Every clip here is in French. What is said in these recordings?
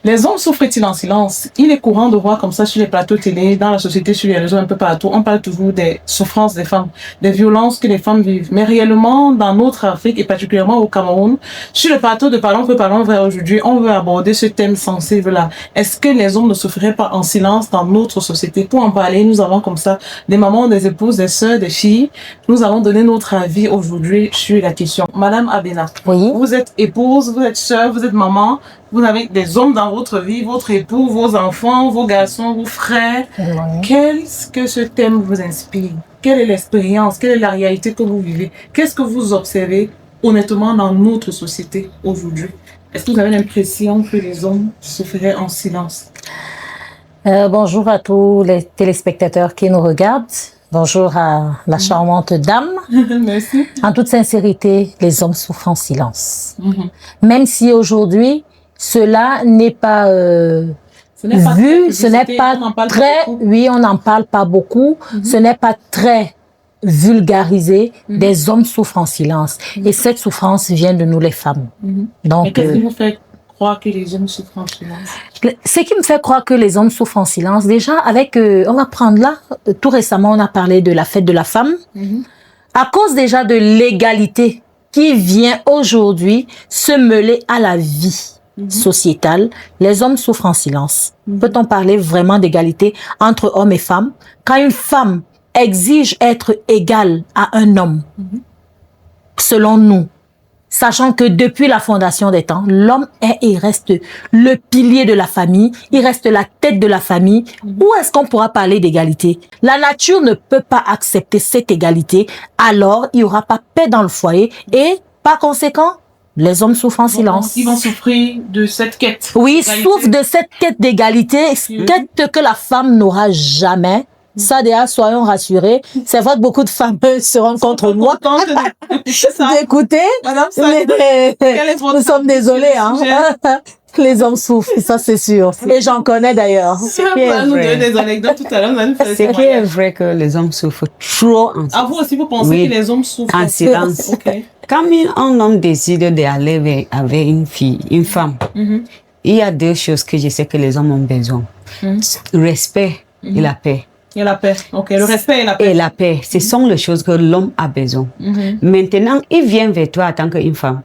Les hommes souffrent-ils en silence? Il est courant de voir comme ça sur les plateaux télé, dans la société, sur les réseaux, un peu partout. On parle toujours des souffrances des femmes, des violences que les femmes vivent. Mais réellement, dans notre Afrique et particulièrement au Cameroun, sur le plateau de Parlons que Parlons vrai aujourd'hui, on veut aborder ce thème sensible-là. Est-ce que les hommes ne souffriraient pas en silence dans notre société? Pour en parler, nous avons comme ça des mamans, des épouses, des sœurs, des filles. Nous allons donner notre avis aujourd'hui sur la question. Madame Abena, Oui. vous êtes épouse, vous êtes sœur, vous êtes maman, vous avez des hommes dans votre vie, votre époux, vos enfants, vos garçons, vos frères. Oui. Qu'est-ce que ce thème vous inspire? Quelle est l'expérience? Quelle est la réalité que vous vivez? Qu'est-ce que vous observez honnêtement dans notre société aujourd'hui? Est-ce que vous avez l'impression que les hommes souffriraient en silence? Bonjour à tous les téléspectateurs qui nous regardent. Bonjour à la charmante dame. Merci. En toute sincérité, les hommes souffrent en silence. Même si aujourd'hui, cela n'est pas vu, ce n'est pas très, oui, on n'en parle pas beaucoup, ce n'est pas très vulgarisé, des hommes souffrent en silence. Et cette souffrance vient de nous les femmes. Donc, et qu'est-ce qui vous fait croire que les hommes souffrent en silence? Ce qui me fait croire que les hommes souffrent en silence, déjà avec, on va prendre là, tout récemment on a parlé de la fête de la femme, à cause déjà de l'égalité qui vient aujourd'hui se mêler à la vie sociétale, les hommes souffrent en silence. Peut-on parler vraiment d'égalité entre hommes et femmes? Quand une femme exige être égale à un homme, selon nous, sachant que depuis la fondation des temps, l'homme est et reste le pilier de la famille, il reste la tête de la famille. Où est-ce qu'on pourra parler d'égalité? La nature ne peut pas accepter cette égalité, alors il n'y aura pas paix dans le foyer et par conséquent, les hommes souffrent en silence. Ils vont souffrir de cette quête. Oui, souffrent de cette quête d'égalité, quête que la femme n'aura jamais. Ça, déjà, soyons rassurés. C'est vrai que beaucoup de femmes seront contre moi d'écouter. Nous sommes désolés, hein. Les hommes souffrent, ça c'est sûr. Et j'en connais d'ailleurs. C'est nous donner des anecdotes tout à l'heure. C'est qui est vrai que les hommes souffrent trop en silence. Ah, vous aussi, vous pensez que les hommes souffrent en silence. Okay. Quand un homme décide d'aller avec une fille, une femme, il y a deux choses que je sais que les hommes ont besoin. Respect et la paix. Et la paix. Ok, le respect et la paix. Et la paix, ce sont les choses que l'homme a besoin. Maintenant, il vient vers toi en tant qu'une femme.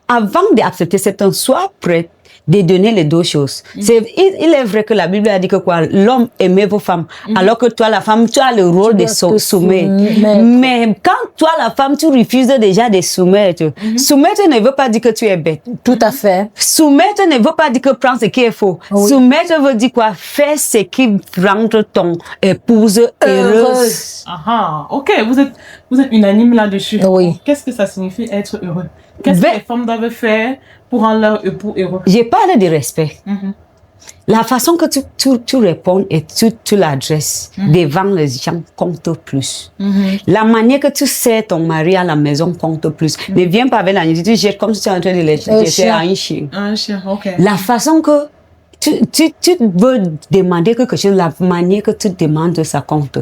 Avant d'accepter cet homme, sois prête de donner les deux choses. Il est vrai que la Bible a dit que quoi, l'homme aimait vos femmes, alors que toi, la femme, tu as le rôle de soumettre. Mais quand toi, la femme, tu refuses déjà de soumettre. Soumettre ne veut pas dire que tu es bête. Tout à fait. Soumettre ne veut pas dire que prends ce qui est faux. Soumettre veut dire quoi? Fais ce qui rend ton épouse heureuse. Ah, ok, vous êtes unanime là-dessus. Oui. Qu'est-ce que ça signifie être heureux? Qu'est-ce que les femmes doivent faire pour rendre leur époux heureux? J'ai parlé de respect. La façon que tu réponds et tu l'adresses devant les gens compte plus. La manière que tu sers ton mari à la maison compte plus. Ne viens pas avec la nuit, tu jettes comme si tu es en train de les jeter à un chien. Un chien, ok. La façon que tu veux demander quelque chose, la manière que tu demandes, ça compte.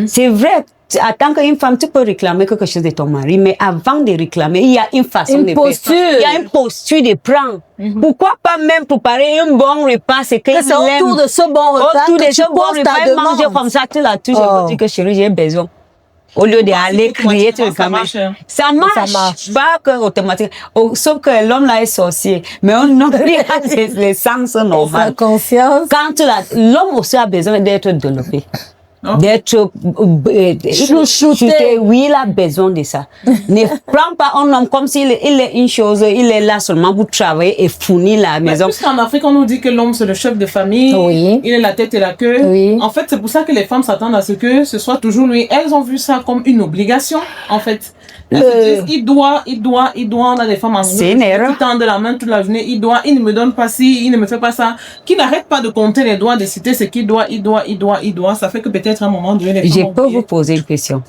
C'est vrai. En tant qu'une femme, tu peux réclamer quelque chose de ton mari, mais avant de réclamer, il y a une façon de faire. Il y a une posture de prendre. Pourquoi pas même préparer un bon repas, c'est que c'est autour de ce bon repas autour que de ce bon repas, manger comme ça, tu la touches, et tu dis que chérie, j'ai besoin. Au lieu d'aller crier, tu réclames. Ça marche. Pas que automatiquement. Sauf que l'homme là est sorcier. Mais un homme, il a les sens normaux. Sa conscience. Quand l'homme aussi a besoin d'être développé. D'être chouchouté, oui, il a besoin de ça. Ne prends pas un homme comme s'il est une chose, il est là seulement pour travailler et fournir la maison. Puisqu'en Afrique, on nous dit que l'homme c'est le chef de famille, il est la tête et la queue. En fait, c'est pour ça que les femmes s'attendent à ce que ce soit toujours lui. Elles ont vu ça comme une obligation, en fait. Elles se disent, il doit, on a des femmes en c'est une erreur. Qui tendent la main toute la journée, il ne me donne pas ci, il ne me fait pas ça. Qui n'arrête pas de compter les doigts, de citer ce qu'il doit, il doit. Ça fait que peut-être à un moment donné, les femmes je peux vous poser une question.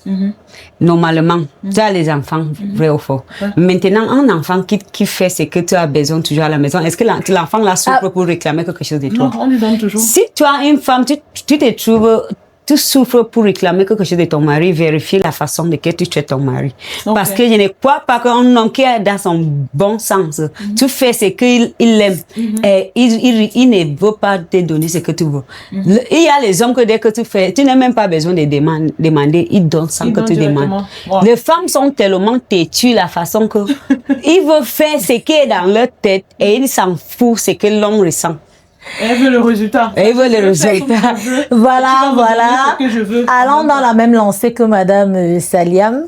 Normalement, tu as les enfants, vrai ou faux. Maintenant, un enfant qui fait ce que tu as besoin toujours à la maison, est-ce que l'enfant là souffre pour réclamer quelque chose de toi? Non, on lui donne toujours. Si tu as une femme, tu te trouves tu souffres pour réclamer quelque chose de ton mari, vérifie la façon de que tu traites ton mari. Ok. Parce que je ne crois pas qu'un homme qui est dans son bon sens, tu fais ce qu'il aime et il ne veut pas te donner ce que tu veux. Il y a les hommes que dès que tu fais, tu n'as même pas besoin de demander, ils donnent sans Ils que donnent tu demandes. directement. Wow. Les femmes sont tellement têtues la façon que ils veulent faire ce qui est dans leur tête et ils s'en foutent ce que l'homme ressent. Elle veut le résultat. Et ils veulent le Je fais comme résultat. je veux. Voilà, Tu vas me voilà. donner ce que je veux. Allons dans la même lancée que Madame Saliam.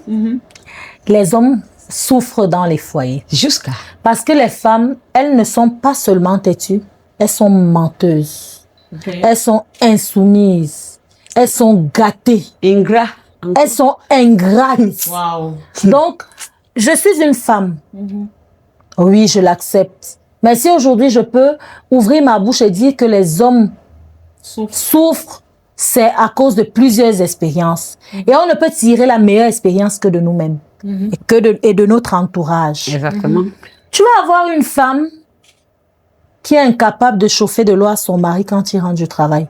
Les hommes souffrent dans les foyers. Jusqu'à. Parce que les femmes, elles ne sont pas seulement têtues, elles sont menteuses. Ok. Elles sont insoumises. Elles sont gâtées. Ingrat. Elles sont ingrates. Waouh. Donc, je suis une femme. Oui, je l'accepte. Mais si aujourd'hui je peux ouvrir ma bouche et dire que les hommes Souffre. souffrent, c'est à cause de plusieurs expériences. Et on ne peut tirer la meilleure expérience que de nous-mêmes et de notre entourage. Exactement. Tu vas avoir une femme qui est incapable de chauffer de l'eau à son mari quand il rentre du travail.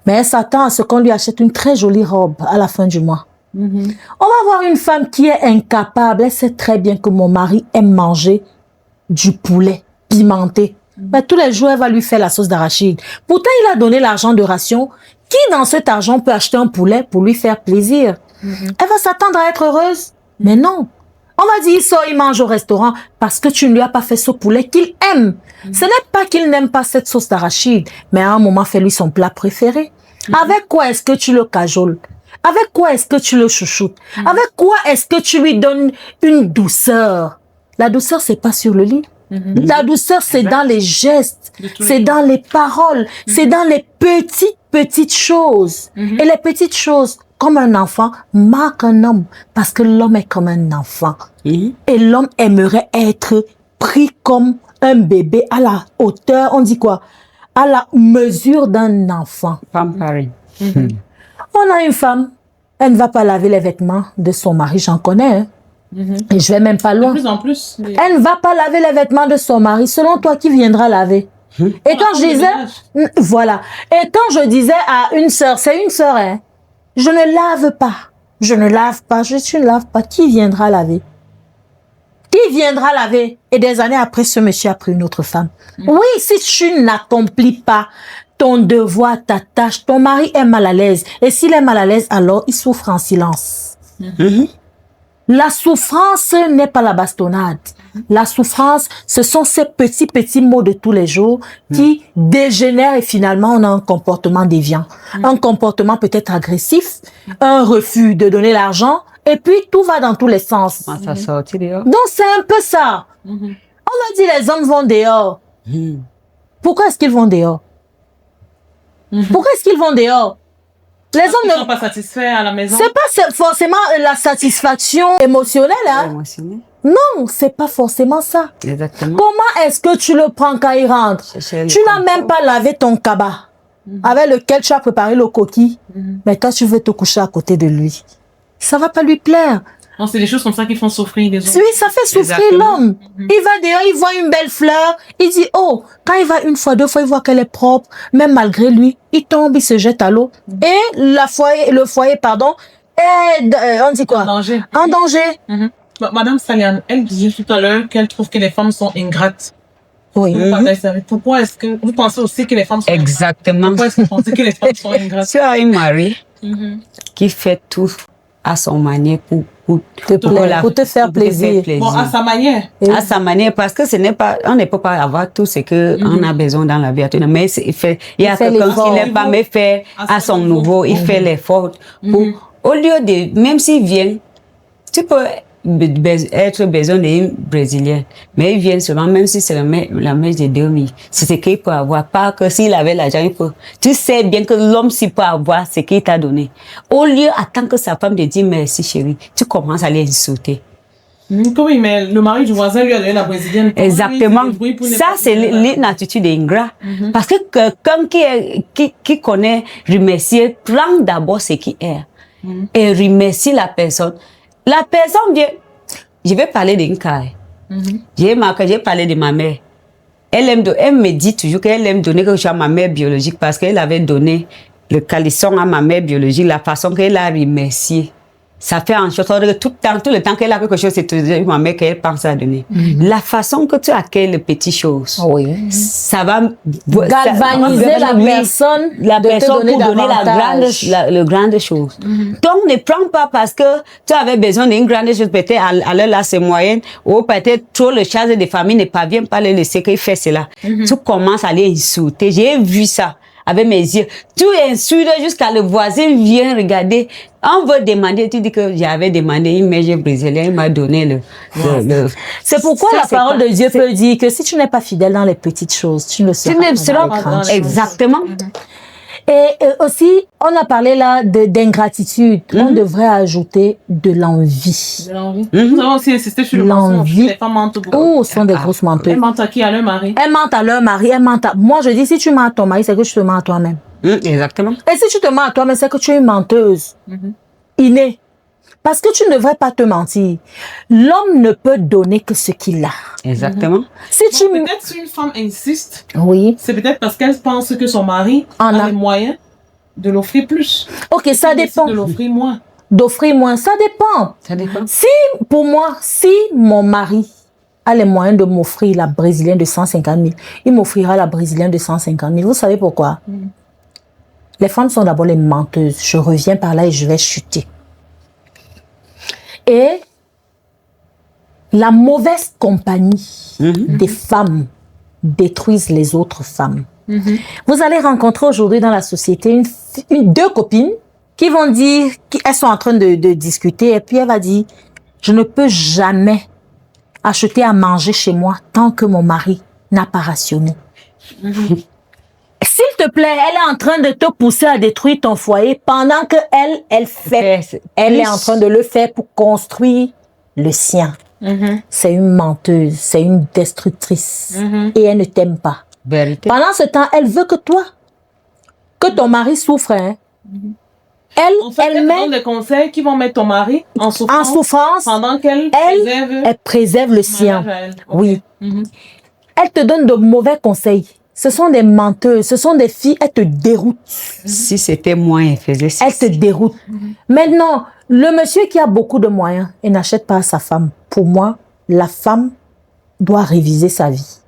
Mais elle s'attend à ce qu'on lui achète une très jolie robe à la fin du mois. On va avoir une femme qui est incapable. Elle sait très bien que mon mari aime manger du poulet pimenté. Mais tous les jours, elle va lui faire la sauce d'arachide. Pourtant, il a donné l'argent de ration. Qui dans cet argent peut acheter un poulet pour lui faire plaisir? Elle va s'attendre à être heureuse. Mais non. On va dire, il sort, il mange au restaurant parce que tu ne lui as pas fait ce poulet qu'il aime. Ce n'est pas qu'il n'aime pas cette sauce d'arachide, mais à un moment, fais-lui son plat préféré. Avec quoi est-ce que tu le cajoles? Avec quoi est-ce que tu le chouchoutes? Avec quoi est-ce que tu lui donnes une douceur? La douceur, c'est pas sur le lit. La douceur, c'est dans les gestes, c'est dans les paroles, c'est dans les petites choses. Et les petites choses, comme un enfant, marquent un homme, parce que l'homme est comme un enfant. Et l'homme aimerait être pris comme un bébé à la hauteur, on dit quoi? À la mesure d'un enfant. Femme pareille. On a une femme, elle ne va pas laver les vêtements de son mari, j'en connais, hein. Et je vais même pas De loin. plus en plus. Elle ne va pas laver les vêtements de son mari. Selon toi, qui viendra laver? Et quand je disais, voilà. Et quand je disais à une sœur, c'est une sœur, hein. Je ne lave pas. Je ne lave pas. Je ne lave pas. Qui viendra laver? Qui viendra laver? Et des années après, ce monsieur a pris une autre femme. Oui, si tu n'accomplis pas ton devoir, ta tâche, ton mari est mal à l'aise. Et s'il est mal à l'aise, alors il souffre en silence. La souffrance n'est pas la bastonnade. La souffrance, ce sont ces petits mots de tous les jours qui dégénèrent et finalement on a un comportement déviant. Un comportement peut-être agressif, un refus de donner l'argent et puis tout va dans tous les sens. Ça sortit dehors. Donc c'est un peu ça. On a dit les hommes vont dehors. Pourquoi est-ce qu'ils vont dehors? Pourquoi est-ce qu'ils vont dehors? Les hommes Ils ne sont pas satisfaits à la maison. c'est pas forcément la satisfaction émotionnelle, hein. Émotionnel. Non, c'est pas forcément ça. Exactement. Comment est-ce que tu le prends quand il rentre? Tu n'as même pas lavé ton cabas avec lequel tu as préparé le coquille, mais toi tu veux te coucher à côté de lui. Ça va pas lui plaire. Non, c'est des choses comme ça qui font souffrir les hommes. Oui, ça fait souffrir Exactement. l'homme. Il va dehors, il voit une belle fleur, il dit, oh, quand il va une fois, deux fois, il voit qu'elle est propre, même malgré lui, il tombe, il se jette à l'eau. Et le foyer, est, on dit quoi? En danger. En danger. Madame Saliam, elle disait tout à l'heure qu'elle trouve que les femmes sont ingrates. Oui. Pourquoi est-ce que vous pensez aussi que les femmes sont ingrates? Exactement. Pourquoi est-ce que vous pensez que les femmes sont ingrates? Tu as un mari qui fait tout à son manière pour te faire plaisir. Bon, à sa manière. À sa manière, parce que ce n'est pas, on ne peut pas avoir tout ce que on a besoin dans la vie. Mais il y a fait quelqu'un l'effort. qui n'est pas, mais fait à son niveau, il fait l'effort. Au lieu de, même s'il vient, tu peux être besoin d'une Brésilienne, mais il vient seulement, même si c'est la mèche de 2000, c'est ce qu'il peut avoir. Pas que s'il avait l'argent, il peut. Tu sais bien que l'homme, s'il peut avoir ce qu'il t'a donné. Au lieu, attends que sa femme te dise merci chérie, tu commences à l'insulter. Oui, mais le mari du voisin lui a donné la brésilienne. Exactement. Ça, c'est l'attitude ingrat. Parce que quelqu'un qui connaît remercier, prend d'abord ce qui est et remercie la personne. La personne vient. Je vais parler d'une cas. J'ai parlé de ma mère. Elle me dit toujours qu'elle aime donner quelque chose à ma mère biologique parce qu'elle avait donné le calisson à ma mère biologique, la façon qu'elle a remercié, ça fait en sorte que tout le temps qu'elle a quelque chose, c'est toujours ma mère qu'elle pense à donner. La façon que tu accueilles les petites choses, ça va galvaniser la personne pour donner la grande chose. Donc, ne prends pas parce que tu avais besoin d'une grande chose, peut-être à l'heure là, c'est moyenne, ou peut-être trop le charge de famille ne parvient pas à le laisser qu'il fait cela. Tu commences à les insulter. J'ai vu ça avec mes yeux. Tu insultes jusqu'à le voisin vient regarder. On veut demander, tu dis que j'avais demandé une mèche brésilienne, il m'a donné le... C'est pourquoi la parole de Dieu peut dire que si tu n'es pas fidèle dans les petites choses, tu ne seras pas dans les grandes. Exactement. Et aussi, on a parlé là d'ingratitude. On devrait ajouter de l'envie. De l'envie. Nous avons aussi insisté sur le mensonge. Les femmes mentent beaucoup. Oh, sont des grosses menteuses. Elles mentent à qui? À leur mari. Elles mentent à leur mari, elles mentent à... Moi, je dis, si tu mens à ton mari, c'est que tu te mens à toi-même. Exactement. Et si tu te mens à toi-même, c'est que tu es une menteuse. Innée. Parce que tu ne devrais pas te mentir. L'homme ne peut donner que ce qu'il a. Exactement. Si tu... Peut-être si une femme insiste, c'est peut-être parce qu'elle pense que son mari a les moyens de l'offrir plus. Ok, ça dépend. De l'offrir moins. D'offrir moins, ça dépend. Ça dépend. Si, pour moi, si mon mari a les moyens de m'offrir la brésilienne de 150 000, il m'offrira la brésilienne de 150 000. Vous savez pourquoi? Les femmes sont d'abord les menteuses. Je reviens par là et je vais chuter. Et la mauvaise compagnie des femmes détruisent les autres femmes. Vous allez rencontrer aujourd'hui dans la société deux copines qui vont dire qu'elles sont en train de discuter et puis elle va dire « Je ne peux jamais acheter à manger chez moi tant que mon mari n'a pas rationné. » S'il te plaît, elle est en train de te pousser à détruire ton foyer pendant que elle est en train de le faire pour construire le sien. C'est une menteuse, c'est une destructrice et elle ne t'aime pas. Vérité. Pendant ce temps, elle veut que toi, que ton mari souffre. Elle donne des conseils qui vont mettre ton mari en souffrance pendant qu'elle préserve le sien. Oui. Elle te donne de mauvais conseils. Ce sont des menteuses, ce sont des filles, elles te déroutent. Si c'était moi, elle faisait ça. Elles te déroutent. Maintenant, le monsieur qui a beaucoup de moyens et n'achète pas à sa femme, pour moi, la femme doit réviser sa vie.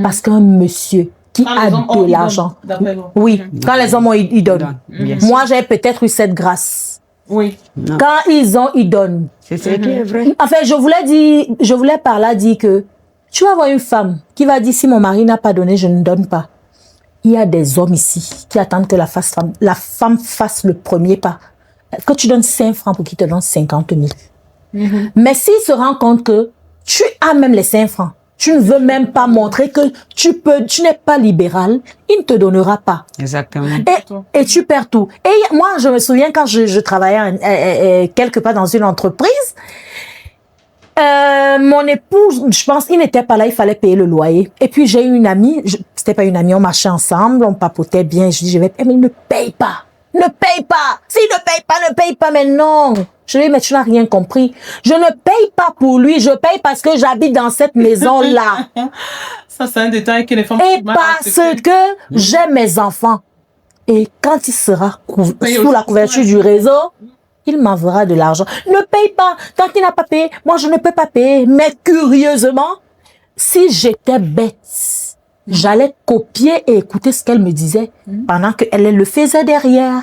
Parce qu'un monsieur qui a de l'argent, quand les hommes ont, ils donnent. Moi, j'ai peut-être eu cette grâce. Oui. Non. Quand ils ont, ils donnent. C'est ce qui est vrai. Enfin, je voulais par là dire que tu vas voir une femme qui va dire si mon mari n'a pas donné, je ne donne pas. Il y a des hommes ici qui attendent que la femme fasse le premier pas. Que tu donnes 5 francs pour qu'il te donne 50 000. Mais s'il se rend compte que tu as même les 5 francs, tu ne veux même pas montrer que tu n'es pas libéral, il ne te donnera pas. Exactement. Et tu perds tout. Et moi, je me souviens quand je travaillais quelque part dans une entreprise, mon époux, je pense, il n'était pas là, il fallait payer le loyer. Et puis j'ai eu une amie, c'était pas une amie, on marchait ensemble, on papotait bien, je dis, mais il ne paye pas. Ne paye pas. S'il ne paye pas, mais non. Je lui dis, mais tu n'as rien compris. Je ne paye pas pour lui, je paye parce que j'habite dans cette maison-là. Ça, c'est un détail que les femmes... Et parce que j'ai mes enfants. Et quand il sera sous la couverture du réseau, il m'enverra de l'argent. Ne paye pas. Tant qu'il n'a pas payé, moi, je ne peux pas payer. Mais curieusement, si j'étais bête, j'allais copier et écouter ce qu'elle me disait pendant qu'elle le faisait derrière.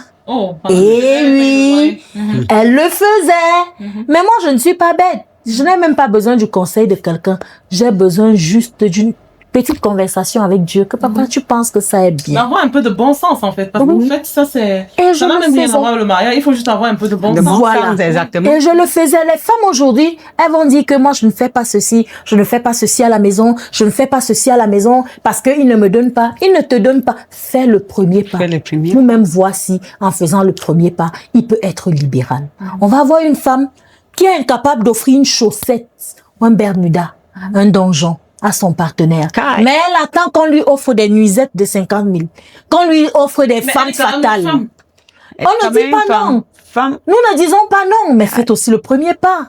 Et oui, elle le faisait. Mais moi, je ne suis pas bête. Je n'ai même pas besoin du conseil de quelqu'un. J'ai besoin juste d'une petite conversation avec Dieu. Que papa, tu penses que ça est bien. D'avoir un peu de bon sens, en fait. Parce que en fait, ça, c'est... Ça n'a même rien à voir avec le mariage. Il faut juste avoir un peu de bon sens. Voilà. Exactement. Et je le faisais. Les femmes aujourd'hui, elles vont dire que moi, je ne fais pas ceci. Je ne fais pas ceci à la maison. Je ne fais pas ceci à la maison parce qu'ils ne me donnent pas. Ils ne te donnent pas. Fais le premier pas. Fais le premier. Nous-mêmes, voici, en faisant le premier pas, il peut être libéral. On va voir une femme qui est incapable d'offrir une chaussette ou un bermuda, un donjon à son partenaire. Mais elle attend qu'on lui offre des nuisettes de 50 000, qu'on lui offre des femmes fatales. On ne dit pas non. Nous ne disons pas non, mais faites aussi le premier pas.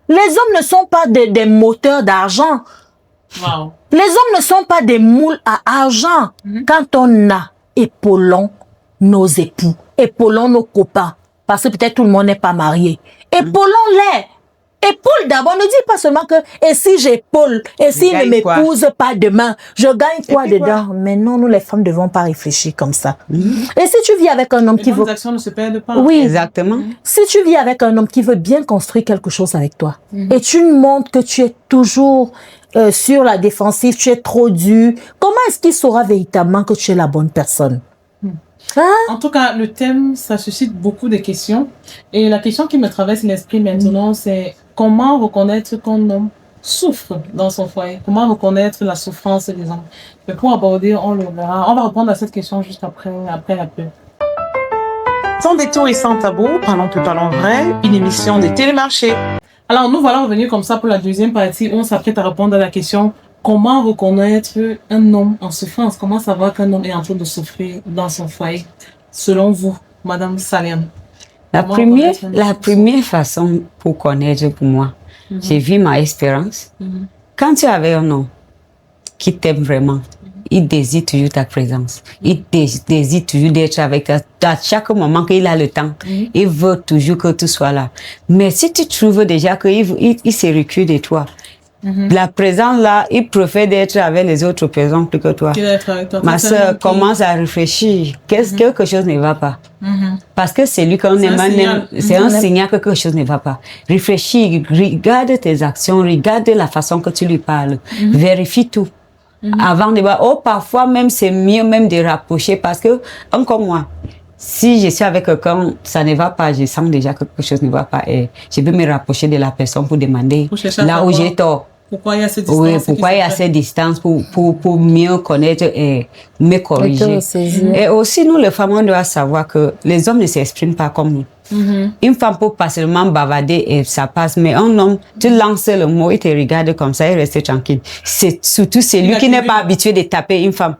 Les hommes ne sont pas des moteurs d'argent. Wow. Les hommes ne sont pas des moules à argent. Quand on a épaulon, nos époux, épaulons nos copains, parce que peut-être tout le monde n'est pas marié. Épaulons-les. Épaule d'abord, ne dis pas seulement que et si j'épaule, et s'il ne m'épouse pas demain, je gagne quoi dedans? Mais non, nous les femmes ne devons pas réfléchir comme ça. Et si tu vis avec un homme qui veut... Les actions ne se perdent pas. Oui, exactement. Si tu vis avec un homme qui veut bien construire quelque chose avec toi, et tu montres que tu es toujours sur la défensive, tu es trop dur, comment est-ce qu'il saura véritablement que tu es la bonne personne? En tout cas, le thème, ça suscite beaucoup de questions. Et la question qui me traverse l'esprit maintenant, c'est comment reconnaître qu'un homme souffre dans son foyer? Comment reconnaître la souffrance des hommes? Mais pour aborder, on le verra. On va répondre à cette question juste après la pub. Sans détour et sans tabou, parlons peu, parlons vrai, une émission de Télémarché. Alors, nous voilà revenus comme ça pour la deuxième partie où on s'apprête à répondre à la question comment reconnaître un homme en souffrance? Comment savoir qu'un homme est en train de souffrir dans son foyer? Selon vous, Madame Saliane. La première façon pour connaître pour moi, j'ai vu ma espérance. Quand tu avais un homme qui t'aime vraiment, il désire toujours ta présence. Il désire toujours d'être avec toi. À chaque moment qu'il a le temps, il veut toujours que tu sois là. Mais si tu trouves déjà qu'il se recule de toi, la présence là, il préfère d'être avec les autres personnes plus que toi. Ma soeur commence à réfléchir. Quelque chose ne va pas. Parce que c'est lui qu'on aime. C'est un signal que quelque chose ne va pas. Réfléchis, regarde tes actions, regarde la façon que tu lui parles. Vérifie tout. Avant de voir, parfois même c'est mieux même de rapprocher parce que, encore moi, si je suis avec quelqu'un, ça ne va pas, je sens déjà que quelque chose ne va pas et je peux me rapprocher de la personne pour demander là où j'ai tort. Pourquoi il y a cette distance? Oui, pourquoi il y a cette distance pour mieux connaître et mieux corriger. Et aussi, nous les femmes, on doit savoir que les hommes ne s'expriment pas comme nous. Une femme peut pas seulement bavarder et ça passe, mais un homme, tu lances le mot, il te regarde comme ça et reste tranquille. C'est surtout celui qui n'est pas habitué de taper une femme.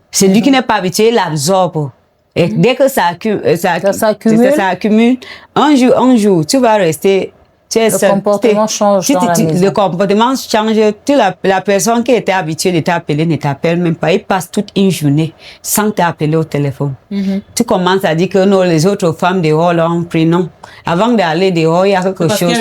C'est lui qui n'est pas habitué, il l'absorbe. Et dès que ça accumule, un jour, tu vas rester... Le comportement change dans la maison. Le comportement change. La personne qui était habituée de t'appeler ne t'appelle même pas. Il passe toute une journée sans t'appeler au téléphone. Tu commences à dire que non, les autres femmes dehors l'ont pris. Non. Avant d'aller dehors, il y a quelque chose.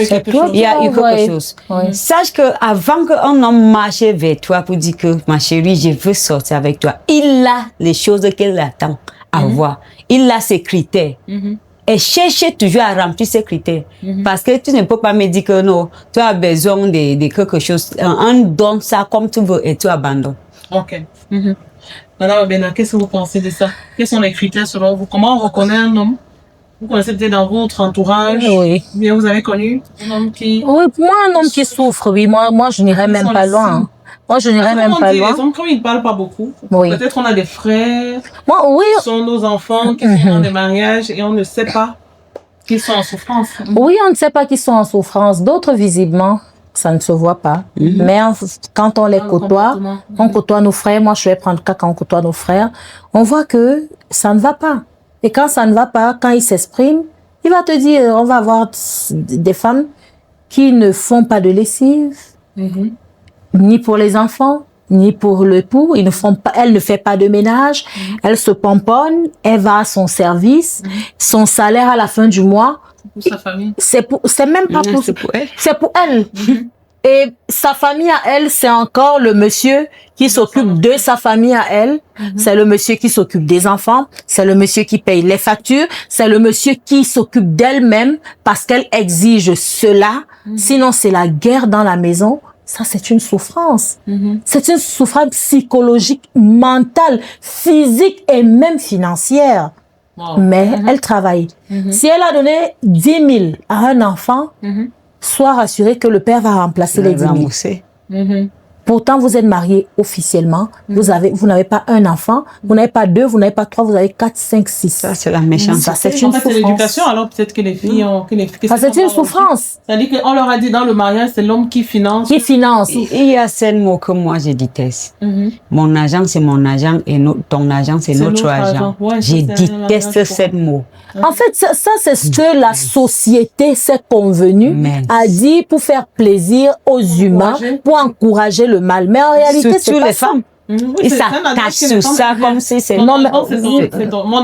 Il y a eu quelque chose. Sache que avant qu'un homme marche vers toi pour dire que ma chérie, je veux sortir avec toi, il a les choses qu'il attend à voir. Il a ses critères. Et cherche toujours à remplir ces critères. Parce que tu ne peux pas me dire que non, tu as besoin de quelque chose. On donne ça comme tu veux et tu abandonnes. Ok. Madame Bena, qu'est-ce que vous pensez de ça? Quels sont les critères selon vous? Comment on reconnaît un homme? Vous connaissez peut-être dans votre entourage? Oui. Bien, vous avez connu un homme qui... Oui, pour moi, un homme qui souffre, oui. Moi je n'irais même pas loin. Moi, je n'irais même pas loin. Les hommes, comme ils ne parlent pas beaucoup, peut-être on a des frères, qui sont nos enfants, qui sont dans des mariages et on ne sait pas qu'ils sont en souffrance. Oui, on ne sait pas qu'ils sont en souffrance. D'autres, visiblement, ça ne se voit pas. Mais quand on les côtoie, on côtoie nos frères. Moi, je vais prendre le cas quand on côtoie nos frères. On voit que ça ne va pas. Et quand ça ne va pas, quand ils s'expriment, il va te dire, on va avoir des femmes qui ne font pas de lessive. Ni pour les enfants, ni pour l'époux. Elle ne fait pas de ménage. Elle se pomponne. Elle va à son service. Son salaire à la fin du mois. Pour sa famille. C'est même pas pour elle. C'est pour elle. Et sa famille à elle, c'est encore le monsieur qui s'occupe de sa famille à elle. C'est le monsieur qui s'occupe des enfants. C'est le monsieur qui paye les factures. C'est le monsieur qui s'occupe d'elle-même parce qu'elle exige cela. Sinon, c'est la guerre dans la maison. Ça, c'est une souffrance. C'est une souffrance psychologique, mentale, physique et même financière. Mais elle travaille. Si elle a donné 10 000 à un enfant, sois rassuré que le père va remplacer les 10 000. Pourtant, vous êtes mariés officiellement. Vous n'avez pas un enfant, vous n'avez pas 2, vous n'avez pas 3, vous avez 4, 5, 6. Ça, c'est la méchanceté. Ça, c'est une souffrance. C'est l'éducation, alors peut-être que les filles ont... Ça, c'est une souffrance. C'est-à-dire qu'on leur a dit dans le mariage, c'est l'homme qui finance. Qui finance. Il y a ce mot que moi, je déteste. Mon argent, c'est mon argent et ton argent, c'est notre argent. Je déteste ce mot. En fait, ça c'est ce que la société s'est convenue à dire pour faire plaisir aux humains, pour encourager le mal. Mais en réalité, c'est pas les femmes. Il s'attache sur ça comme si c'est... Mon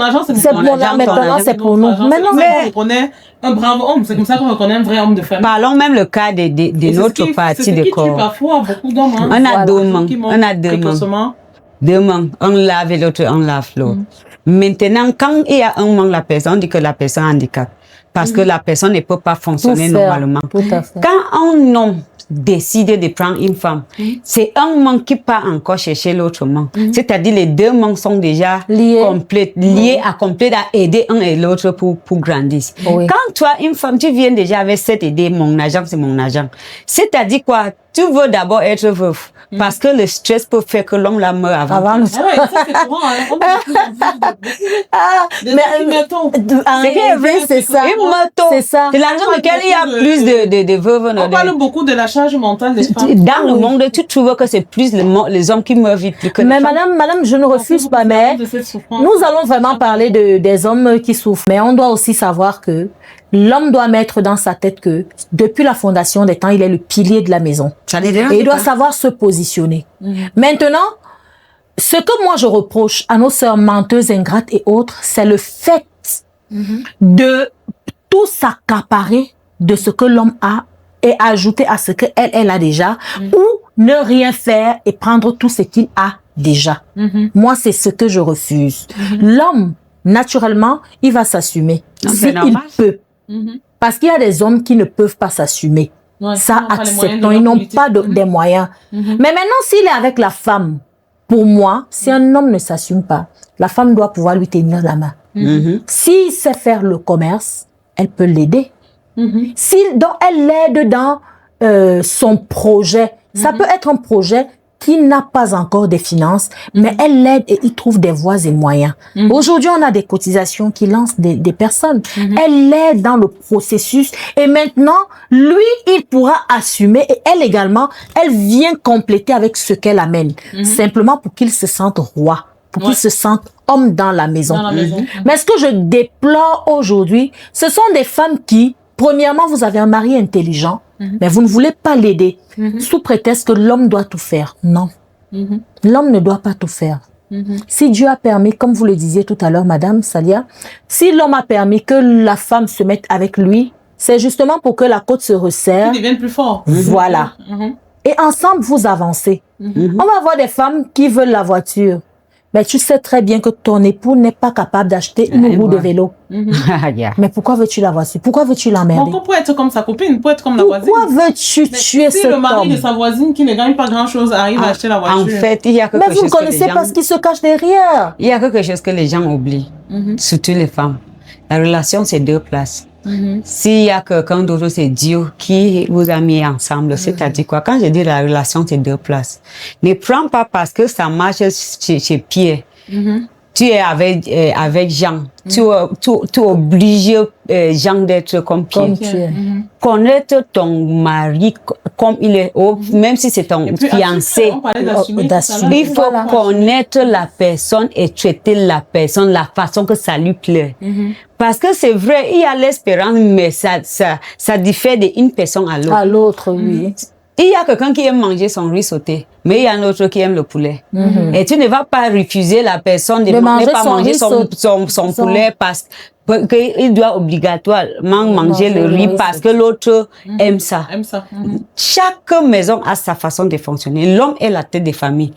argent, c'est pour maintenant, c'est pour nous. Maintenant, on reconnaît un brave homme. C'est comme ça qu'on reconnaît un vrai homme de famille. Parlons même le cas de notre partie de corps. Parfois, beaucoup d'hommes. On a deux mains. Deux mains. Un lave et l'autre, on lave l'autre. Maintenant, quand il y a un manque, la personne, on dit que la personne handicap. Parce que la personne ne peut pas fonctionner normalement. Tout à fait. Quand un homme décide de prendre une femme, c'est un manque qui part encore chercher l'autre manque. C'est-à-dire les deux manques sont déjà liés à aider un et l'autre pour grandir. Oui. Quand toi, une femme, tu viens déjà avec cette idée, mon argent, c'est mon argent. C'est-à-dire quoi? Tu veux d'abord être veuve. Parce que le stress peut faire que l'homme la meurt avant. Ah ouais, ça c'est courant. C'est ça. C'est ça. C'est l'argent lequel il y a plus de veuves. On parle beaucoup de la charge mentale des femmes. Dans le monde, tu trouves que c'est plus les hommes qui meurent vite plus que les femmes. Mais madame, je ne refuse pas, mais nous allons vraiment parler des hommes qui souffrent. Mais on doit aussi savoir que l'homme doit mettre dans sa tête que depuis la fondation des temps, il est le pilier de la maison. Et il doit savoir se positionner. Maintenant, ce que moi je reproche à nos sœurs menteuses, ingrates et autres, c'est le fait de tout s'accaparer de ce que l'homme a et ajouter à ce qu'elle a déjà, ou ne rien faire et prendre tout ce qu'il a déjà. Moi, c'est ce que je refuse. L'homme, naturellement, il va s'assumer. S'il peut. Parce qu'il y a des hommes qui ne peuvent pas s'assumer. Ça, acceptons. Ils n'ont pas des moyens. Mais maintenant, s'il est avec la femme, pour moi, si un homme ne s'assume pas, la femme doit pouvoir lui tenir la main. S'il sait faire le commerce, elle peut l'aider. Donc, elle l'aide dans son projet. Ça peut être un projet qui n'a pas encore des finances, mais elle l'aide et il trouve des voies et moyens. Aujourd'hui, on a des cotisations qui lancent des personnes. Elle l'aide dans le processus et maintenant, lui, il pourra assumer et elle également, elle vient compléter avec ce qu'elle amène. Simplement pour qu'il se sente roi, pour qu'il se sente homme dans la maison. Mais ce que je déplore aujourd'hui, ce sont des femmes qui, premièrement, vous avez un mari intelligent, mais vous ne voulez pas l'aider, sous prétexte que l'homme doit tout faire. Non. L'homme ne doit pas tout faire. Si Dieu a permis, comme vous le disiez tout à l'heure, Madame Salia, si l'homme a permis que la femme se mette avec lui, c'est justement pour que la côte se resserre. Qu'ils deviennent plus forts. Voilà. Et ensemble, vous avancez. On va avoir des femmes qui veulent la voiture. Mais tu sais très bien que ton époux n'est pas capable d'acheter une roue de vélo. Mais pourquoi veux-tu la voiture? Pourquoi veux-tu l'emmerder? Pour être comme sa copine, pour être comme la voisine. Pourquoi veux-tu tuer cet homme? Si le mari de sa voisine qui ne gagne pas grand-chose arrive à acheter la voiture. En fait, il y a quelque chose. Mais vous ne connaissez pas ce qui se cache derrière. Il y a quelque chose que les gens oublient, surtout les femmes. La relation, c'est deux places. S'il y a quelqu'un d'autre, c'est Dieu qui vous a mis ensemble. C'est-à-dire quoi? Quand je dis la relation, c'est deux places. Ne prends pas parce que ça marche chez Pierre. Tu es avec Jean. Tu es obligé, Jean, d'être comme Pierre. Connaître ton mari comme il est, même si c'est ton fiancé. Il faut connaître la personne et traiter la personne la façon que ça lui plaît. Parce que c'est vrai, il y a l'espérance, mais ça diffère d'une personne à l'autre. À l'autre, oui. Il y a quelqu'un qui aime manger son riz sauté, mais il y a un autre qui aime le poulet. Et tu ne vas pas refuser la personne de manger son poulet parce qu'il doit obligatoirement manger le riz parce que l'autre aime ça. Chaque maison a sa façon de fonctionner. L'homme est la tête des familles.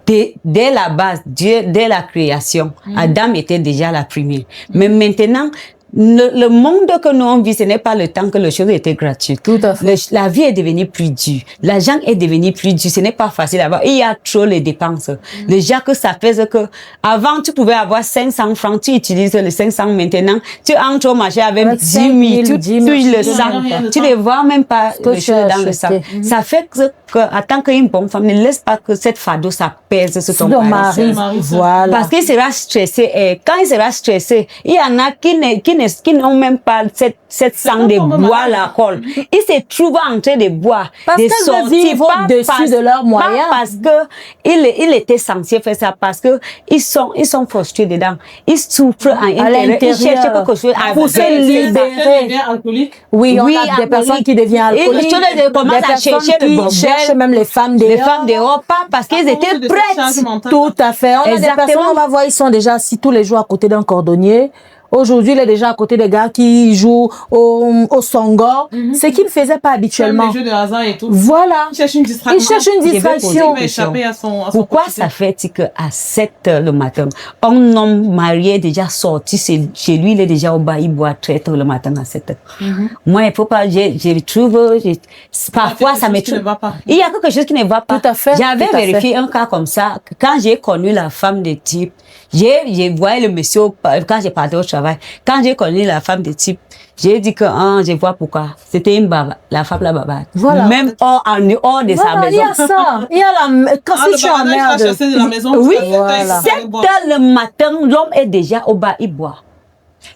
Dès la base, Dieu, dès la création, Adam était déjà la première. Mais maintenant, le monde que nous on vit, ce n'est pas le temps que les choses étaient gratuites. Tout à fait. La vie est devenue plus dure. L'argent est devenu plus dur. Ce n'est pas facile à avoir. Il y a trop les dépenses. Déjà que ça fait que avant tu pouvais avoir 500 francs, tu utilises les 500 maintenant. Tu entres au marché avec 10 000, tu touches le sang. Tu ne vois même pas les choses dans le sang. Ça fait que en tant qu'une bonne femme, ne laisse pas que cette fardeau ça pèse sur ton mari. Voilà. Parce qu'il sera stressé. Et quand il sera stressé, il y en a qui ne qui n'ont même pas cette sang de boire l'alcool. Ils se trouvent en train de boire. Parce de qu'elles veulent vivre pas au-dessus de leurs moyens. Pas parce que il était censé faire ça, parce que ils sont frustrés dedans. Ils souffrent à l'intérieur. Ils cherchent quelque chose pour se libérer. Oui, on a des personnes qui deviennent alcooliques. Des personnes qui cherchent même les femmes dehors. Pas parce qu'ils étaient prêtes. Tout à fait. On a des personnes, on va voir, ils sont déjà assis tous les jours à côté d'un cordonnier. Aujourd'hui, il est déjà à côté des gars qui jouent au songo. Ce qu'ils ne faisaient pas habituellement. Les jeux de hasard et tout. Voilà. Ils cherchent une distraction. Ils cherchent une distraction. Il va échapper à son Pourquoi quotidien. ça fait qu'à 7 heures le matin, un homme marié est déjà sorti chez lui, il est déjà au bas, il boit très tôt le matin à 7 heures. Moi, il faut pas, je trouve, parfois ça me trouve. Il y a quelque chose qui ne va pas. Tout à fait. J'avais vérifié un cas comme ça. Quand j'ai connu la femme de type, j'ai voyé le monsieur quand j'ai parti au travail. Quand j'ai connu la femme de type, j'ai dit que je vois pourquoi. C'était une baba, la femme la baba. Voilà. Même hors de sa maison. Il y a ça. Il y a quand si tu es en merde. De la maison, Oui, voilà. 7 heures le matin, l'homme est déjà au bas, il boit.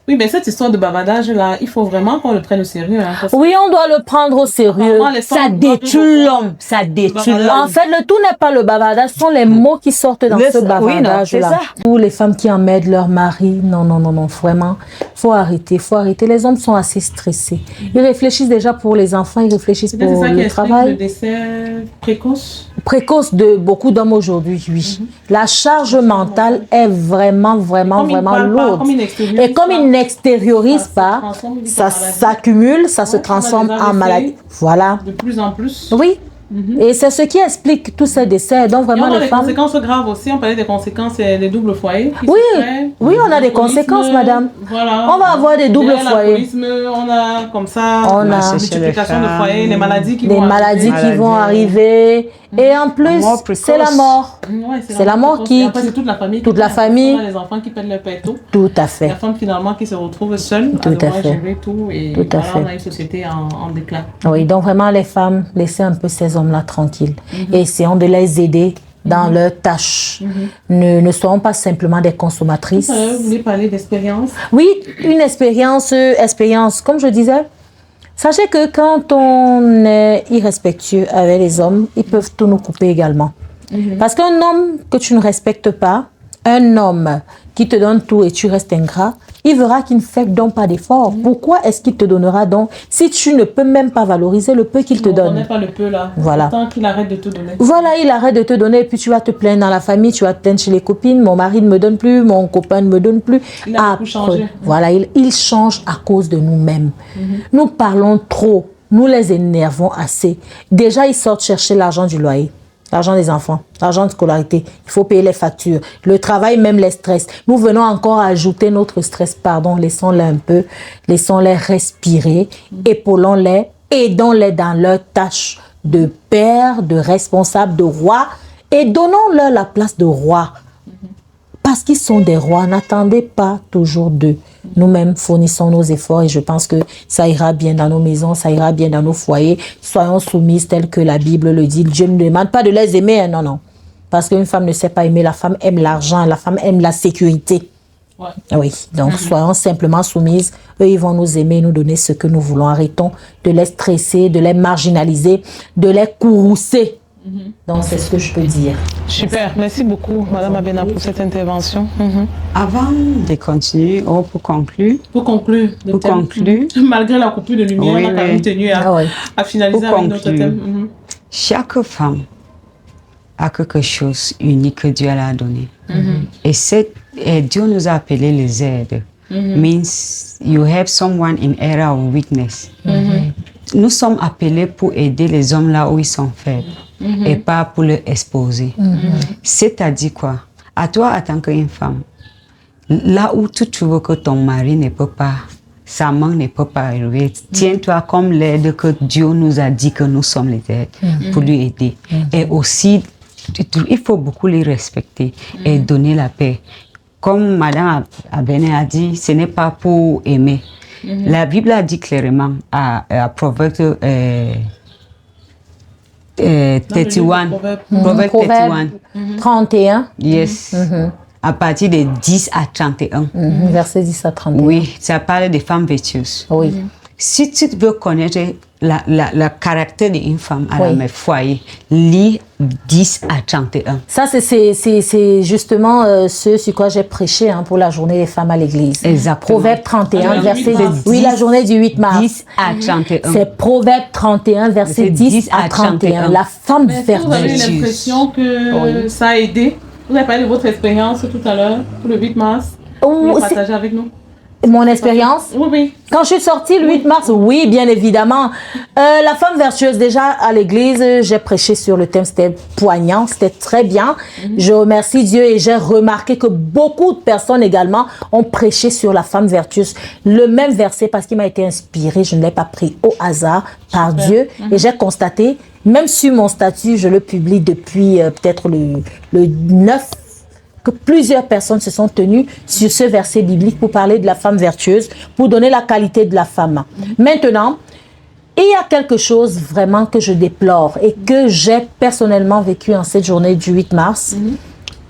Oui, mais cette histoire de bavardage là, il faut vraiment qu'on le prenne au sérieux. Hein, parce que Oui, on doit le prendre au sérieux. apparemment, les Ça femmes détruit l'homme. Ça détruit Bavardage. En l'homme. fait, le tout n'est pas le bavardage, ce sont les mots qui sortent dans ce Oui, non, bavardage-là. c'est ça. Pour les femmes qui emmènent leur mari, non, vraiment, faut arrêter. Les hommes sont assez stressés. Ils réfléchissent déjà pour les enfants, ils réfléchissent c'est pour ça qui le explique travail. le décès précoce. Précoce de beaucoup d'hommes aujourd'hui, oui. La charge mentale est vraiment lourde. Et comme ils n'extériorisent pas, ça s'accumule, ça se transforme en maladie. Voilà. De plus en plus. Oui. Et c'est ce qui explique tous ces décès. Donc Et vraiment on a les des femmes. conséquences graves aussi. On parlait des conséquences des doubles foyers. qui Oui, se créent. oui, on a des L'alcoolisme, conséquences, madame. Voilà. On va avoir des doubles Derrière foyers. l'alcoolisme, on a comme ça On la a- multiplication de foyers, les maladies qui Des vont maladies arriver. qui vont arriver. Et en plus, mort précoce. c'est la mort. Ouais, C'est la mort précoce. qui- Et après, c'est toute la famille. toute qui la perd. famille. On a les enfants qui perdent leur père tôt. Tout à fait. La femme finalement qui se retrouve seule Tout à à devoir fait. gérer tout. Et Tout à voilà, fait. on a une société en déclin. Oui, donc vraiment les femmes, laissez un peu ces hommes-là tranquilles. Et essayons de les aider dans leurs tâches. Ne soyons pas simplement des consommatrices. Vous voulez parler d'expérience? Oui, une expérience, comme je disais. Sachez que quand on est irrespectueux avec les hommes, ils peuvent tout nous couper également. Parce qu'un homme que tu ne respectes pas, un homme qui te donne tout et tu restes ingrat, il verra qu'il ne fait donc pas d'effort. Pourquoi est-ce qu'il te donnera donc si tu ne peux même pas valoriser le peu qu'il te On donne? n'est pas le peu là. Voilà. Tant qu'il arrête de te donner. Voilà, il arrête de te donner et puis tu vas te plaindre dans la famille, tu vas te plaindre chez les copines, mon mari ne me donne plus, mon copain ne me donne plus. Il a beaucoup changé. Voilà, il change à cause de nous-mêmes. Nous parlons trop, nous les énervons assez. Déjà, ils sortent chercher l'argent du loyer, l'argent des enfants, l'argent de scolarité. Il faut payer les factures, le travail, même les stress. Nous venons encore ajouter notre stress, pardon, laissons-les un peu, laissons-les respirer, épaulons-les, aidons-les dans leurs tâches de père, de responsable, de roi, et donnons-leur la place de roi. Parce qu'ils sont des rois, n'attendez pas toujours d'eux. Nous-mêmes fournissons nos efforts et je pense que ça ira bien dans nos maisons, ça ira bien dans nos foyers. Soyons soumises telles que la Bible le dit. Dieu ne demande pas de les aimer, hein, non. Parce qu'une femme ne sait pas aimer, la femme aime l'argent, la femme aime la sécurité. Ouais. Oui, donc soyons simplement soumises. Eux, ils vont nous aimer, nous donner ce que nous voulons. Arrêtons de les stresser, de les marginaliser, de les courroucer. Donc, c'est ce que je peux dire. Super. Merci beaucoup, Madame Abena, pour cette intervention. Avant de continuer, pour conclure, Malgré la coupure de lumière, Oui, on a quand oui. même tenu à finaliser Pour avec notre conclure. thème. chaque femme a quelque chose unique que Dieu l'a donné. Et Dieu nous a appelés les aides. Means you have someone in area of weakness. Nous sommes appelés pour aider les hommes là où ils sont faibles et pas pour les exposer. C'est-à-dire quoi? À toi, en tant qu'une femme, là où tu trouves que ton mari ne peut pas, sa main ne peut pas arriver, tiens-toi comme l'aide que Dieu nous a dit que nous sommes les aides pour lui aider. Et aussi, il faut beaucoup les respecter et donner la paix. Comme Madame Abene a dit, ce n'est pas pour aimer. La Bible a dit clairement à Proverbe 31. Proverbe 31. 31. Yes. à partir de 10 à 31. Verset 10 à 31. Oui, ça parle des femmes vertueuses. Oui. Si tu veux connaître le caractère d'une femme à Oui. la foyer, lis 10 à 31. Ça, c'est justement ce sur quoi j'ai prêché pour la journée des femmes à l'église. Exactement. Proverbe 31, La verset journée du 8 10. Oui, la journée du 8 mars. 10 à 31. C'est Proverbe 31, verset 10 à 31. La femme Mais est-ce que vous avez eu vertueuse. l'impression que ça a aidé? Vous avez parlé de votre expérience tout à l'heure, pour le 8 mars. Vous Oh, pouvez c'est- partager avec nous? Mon expérience. Oui, oui. Quand je suis sortie le 8 mars, oui, bien évidemment. La femme vertueuse, déjà à l'église, j'ai prêché sur le thème, c'était poignant, c'était très bien. Je remercie Dieu et j'ai remarqué que beaucoup de personnes également ont prêché sur la femme vertueuse. Le même verset, parce qu'il m'a été inspiré, je ne l'ai pas pris au hasard par Dieu. Et j'ai constaté, même sur mon statut, je le publie depuis peut-être le 9, que plusieurs personnes se sont tenues sur ce verset biblique pour parler de la femme vertueuse, pour donner la qualité de la femme. Maintenant, il y a quelque chose vraiment que je déplore et que j'ai personnellement vécu en cette journée du 8 mars.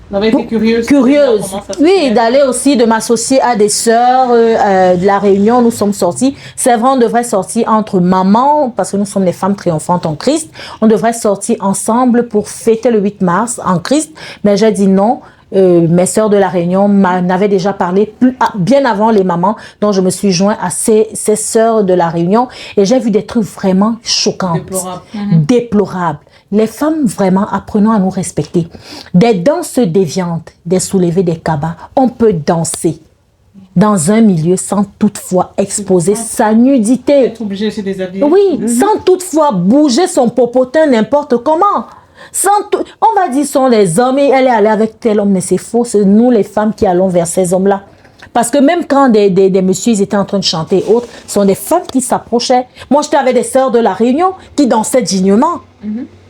Vous avez été curieuse. Curieuse, Comment ça se oui, fait? d'aller aussi, de m'associer à des sœurs de la Réunion. Nous sommes sortis. C'est vrai, on devrait sortir entre mamans, parce que nous sommes les femmes triomphantes en Christ. On devrait sortir ensemble pour fêter le 8 mars en Christ. Mais j'ai dit non. Mes sœurs de la Réunion m'avaient déjà parlé bien avant les mamans, donc je me suis joint à ces sœurs de la Réunion et j'ai vu des trucs vraiment choquants, Déplorable. déplorables. Les femmes, vraiment, apprenons à nous respecter. Des danses déviantes, des soulevés des cabas, on peut danser dans un milieu sans toutefois exposer sa nudité. Être obligé de se déshabiller. Oui, sans toutefois bouger son popotin n'importe comment. On va dire sont les hommes et elle est allée avec tel homme, mais c'est faux, c'est nous les femmes qui allons vers ces hommes-là. Parce que même quand des messieurs ils étaient en train de chanter et autres, ce sont des femmes qui s'approchaient. Moi, j'étais avec des sœurs de la Réunion qui dansaient dignement.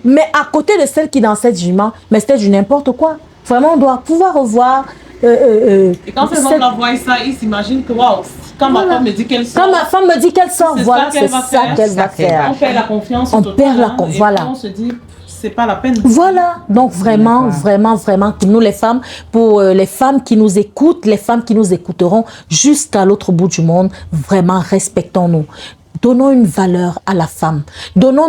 Mais à côté de celles qui dansaient dignement, mais c'était du n'importe quoi. Vraiment, on doit pouvoir revoir. Et quand ces hommes voient ça, ils s'imaginent que waouh, quand ma femme me dit qu'elle sort. Quand ma femme me dit qu'elle sort, c'est voilà, ça qu'elle c'est va ça faire. qu'elle va faire. On perd la confiance. On totale, perd la hein, confiance, et voilà. puis on se dit, c'est pas la peine. Voilà, donc vraiment, vraiment, vraiment, nous les femmes, pour les femmes qui nous écoutent, les femmes qui nous écouteront jusqu'à l'autre bout du monde, vraiment respectons-nous. Donnons une valeur à la femme. Donnons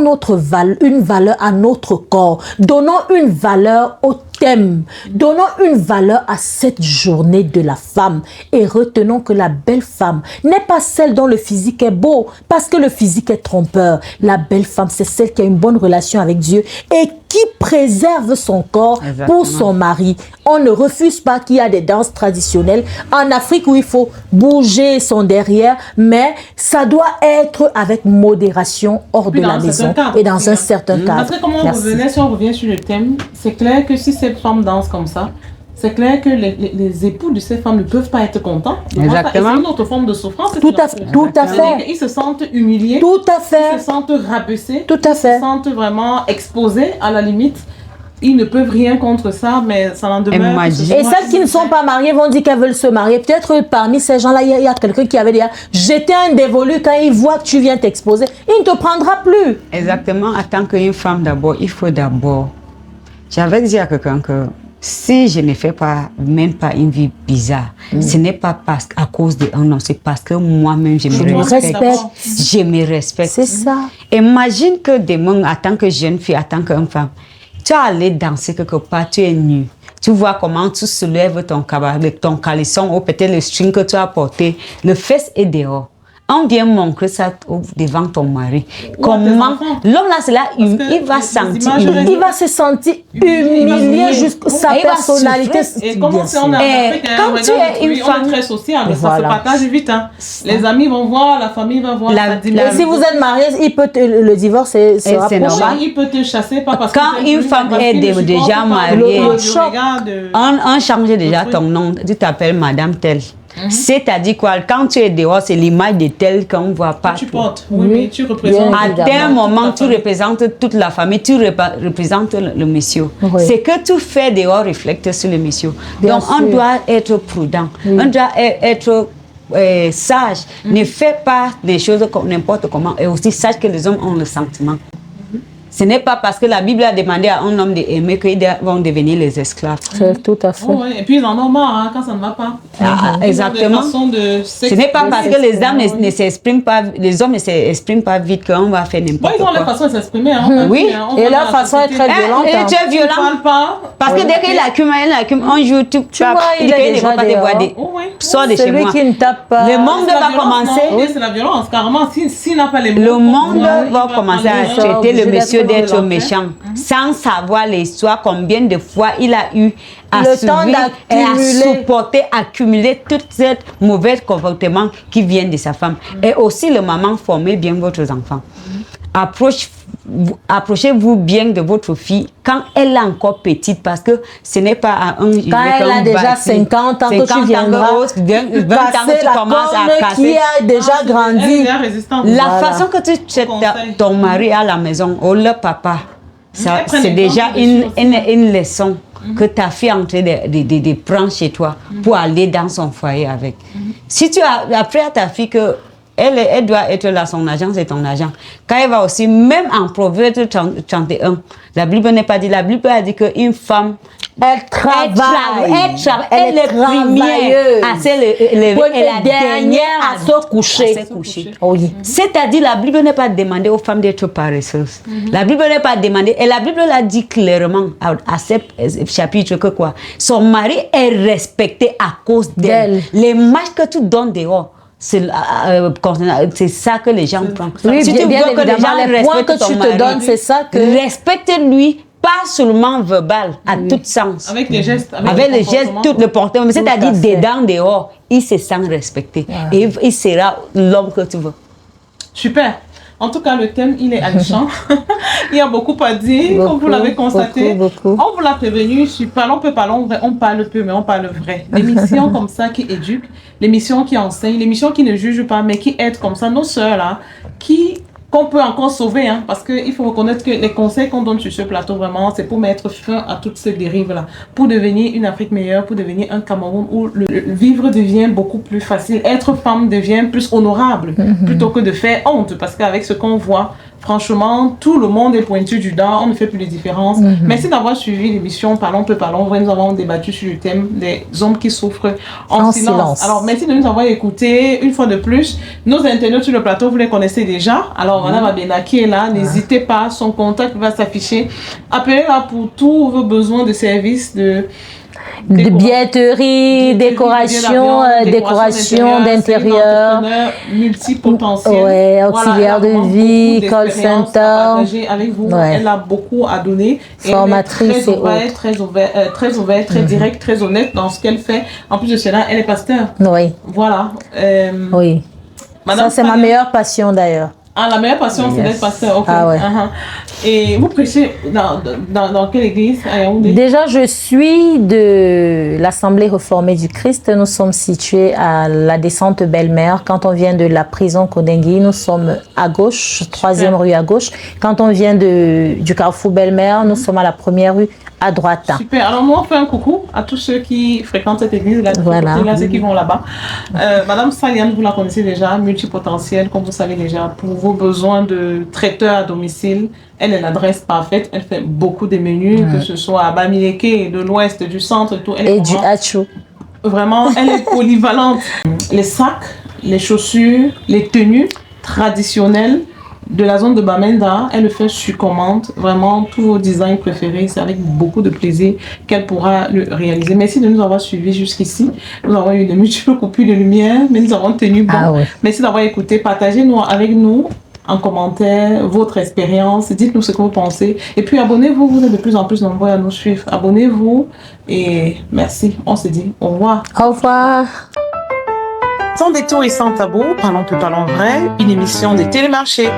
une valeur à notre corps. Donnons une valeur au thème. Donnons une valeur à cette journée de la femme. Et retenons que la belle femme n'est pas celle dont le physique est beau, parce que le physique est trompeur. La belle femme, c'est celle qui a une bonne relation avec Dieu et qui préserve son corps pour son mari. On ne refuse pas qu'il y a des danses traditionnelles en Afrique où il faut bouger son derrière, mais ça doit être avec modération hors de la maison et dans un certain cadre. Parce que comme on revenait, si on revient sur le thème, c'est clair que si ces femmes dansent comme ça, c'est clair que les époux de ces femmes ne peuvent pas être contents. Exactement. C'est une autre forme de souffrance. Tout à fait. Ils se sentent humiliés. Tout à fait. Ils se sentent rabaissés. Tout à fait. Ils se sentent vraiment exposés à la limite. Ils ne peuvent rien contre ça, mais ça n'en demeure. Et celles qui ne sont pas mariées vont dire qu'elles veulent se marier. Peut-être parmi ces gens-là, il y a quelqu'un qui avait dit jeter un dévolu quand il voit que tu viens t'exposer. Il ne te prendra plus. Exactement. En tant qu'une femme d'abord, il faut d'abord. J'avais dit à quelqu'un que si je ne fais pas, même pas une vie bizarre, ce n'est pas parce à cause d'un homme, c'est parce que moi-même je me respecte. Je me respecte. C'est ça. Imagine que demain, en tant que jeune fille, en tant qu'une femme, tu es allé danser quelque part, tu es nue. Tu vois comment tu soulèves ton caleçon ou peut-être le string que tu as porté. Le fesse est dehors. On vient montrer ça devant ton mari. Comment l'homme là, c'est là, il va sentir. Il va se sentir humilié jusqu'à sa personnalité. Et comment c'est en Afrique, quand tu es une femme très sociale, ça se partage vite. Hein. Les amis vont voir, la famille va voir. Et si vous êtes marié, le divorce se rapproche. Il peut te chasser pas parce que quand une femme est déjà mariée, on change déjà ton nom. Tu t'appelles Madame telle. C'est-à-dire quoi, quand tu es dehors, c'est l'image de telle qu'on voit pas. Tu portes, oui, mais tu représentes. À tel moment, tu représentes toute la famille, tu représentes le monsieur. Oui. Ce que tu fais dehors reflète sur le monsieur. Donc, on doit être prudent, on doit être sage. Ne fais pas des choses n'importe comment et aussi sache que les hommes ont le sentiment. Ce n'est pas parce que la Bible a demandé à un homme d'aimer qu'ils vont devenir les esclaves. C'est tout à fait. Oh, ouais. Et puis ils en ont marre hein, quand ça ne va pas. Exactement. Ce n'est pas parce que les hommes ne s'expriment pas, les hommes ne s'expriment pas vite qu'on va faire n'importe Ils ont quoi. leur façon de s'exprimer. Hein, Oui. Et leur façon est très violente. Et tu es violent. Parle pas. Parce que dès qu'il accumule, un jour, tu vois, il est ne déjà va pas te dehors. boider. Oh, oui. Sors de chez Celui moi. qui ne tape pas. Le monde C'est la va violence, commencer. non? Oui, c'est la violence, carrément. S'il n'a pas les mots. Le monde il va commencer à prendre les traiter le obligé monsieur d'être d'être méchant, sans savoir l'histoire, combien de fois il a eu à Le temps subir et à d'accumuler. supporter, accumuler tout ce mauvais comportement qui vient de sa femme. Et aussi, le maman, formez bien votre enfant. Approchez-vous bien de votre fille quand elle est encore petite, parce que ce n'est pas à un... Quand elle a déjà 50 ans que tu viendras casser la corne qui a déjà grandi. La façon que tu traites ton mari à la maison, ou le papa, c'est déjà une leçon que ta fille est en train de prendre chez toi pour aller dans son foyer avec. Si tu as appris à ta fille que elle doit être là, son argent, c'est ton argent. Quand elle va aussi, même en Proverbe 31, la Bible n'est pas dit, la Bible a dit qu'une femme, Elle travaille. elle est première à se lever et la dernière à se coucher. Oui. C'est-à-dire, la Bible n'est pas demandée aux femmes d'être paresseuses. La Bible n'est pas demandée, et la Bible l'a dit clairement à ce chapitre que quoi? Son mari est respecté à cause d'elle. Les marches que tu donnes dehors, c'est ça que les gens prennent. Oui, si tu bien veux que les gens les points respectent que tu ton te mari, donnes, c'est ça que... respecte-lui, pas seulement verbal, à tout sens. Avec les gestes. Avec les gestes, tout le portement. C'est-à-dire, dedans, dehors, il se sent respecté. Et il sera l'homme que tu veux. Super. En tout cas, le thème, il est alléchant. Il y a beaucoup à dire, comme vous l'avez constaté. Beaucoup. On vous l'a prévenu, on peut parler vrai, on parle peu, mais on parle vrai. L'émission comme ça qui éduque, l'émission qui enseigne, l'émission qui ne juge pas, mais qui aide comme ça nos sœurs là, qu'on peut encore sauver, hein, parce qu'il faut reconnaître que les conseils qu'on donne sur ce plateau, vraiment, c'est pour mettre fin à toutes ces dérives-là, pour devenir une Afrique meilleure, pour devenir un Cameroun où le vivre devient beaucoup plus facile, être femme devient plus honorable, plutôt que de faire honte, parce qu'avec ce qu'on voit, franchement, tout le monde est pointu du doigt, on ne fait plus de différence. Merci d'avoir suivi l'émission Parlons peu, parlons vrai. Nous avons débattu sur le thème des hommes qui souffrent en silence. Alors, merci de nous avoir écoutés une fois de plus. Nos internautes sur le plateau, vous les connaissez déjà. Alors, Madame Abenaki est là, n'hésitez pas, son contact va s'afficher. Appelez-la pour tous vos besoins de services de billetterie, décoration d'intérieur, multipotentiel, ouais, auxiliaire de vie, call center. Avec vous, elle a beaucoup à donner. Formatrice et autres. Très ouverte, très directe, très honnête dans ce qu'elle fait. En plus de cela, elle est pasteur. Oui. Voilà. Oui. Ça, c'est ma meilleure passion d'ailleurs. Ah, la meilleure passion, c'est d'être pasteur. Okay. Ah ouais. Et vous prêchez dans quelle église à Yaoundé? Déjà, je suis de l'Assemblée réformée du Christ. Nous sommes situés à la descente Belle-Mère. Quand on vient de la prison Kodengui, nous sommes à gauche, 3e rue à gauche. Quand on vient du carrefour Belle-Mère, nous sommes à la 1re rue à droite. Super. Alors, moi, on fait un coucou à tous ceux qui fréquentent cette église, là, ceux qui vont là-bas. Madame Saliane, vous la connaissez déjà, multipotentielle, comme vous savez déjà, pour vos besoins de traiteur à domicile. Elle est l'adresse parfaite. Elle fait beaucoup de menus, que ce soit à Bamileke, de l'ouest, du centre, tout. Elle et du Hachou. Vraiment, elle est polyvalente. Les sacs, les chaussures, les tenues traditionnelles de la zone de Bamenda, elle le fait sur commande. Vraiment, tous vos designs préférés, c'est avec beaucoup de plaisir qu'elle pourra le réaliser. Merci de nous avoir suivis jusqu'ici. Nous avons eu de multiples coupures de lumière, mais nous avons tenu bon. Ah ouais. Merci d'avoir écouté. Partagez-nous avec nous en commentaire votre expérience. Dites-nous ce que vous pensez. Et puis abonnez-vous. Vous êtes de plus en plus nombreux à nous suivre. Abonnez-vous. Et merci. On se dit au revoir. Au revoir. Sans détour et sans tabou, parlons peu, parlons vrai. Une émission de Télémarché.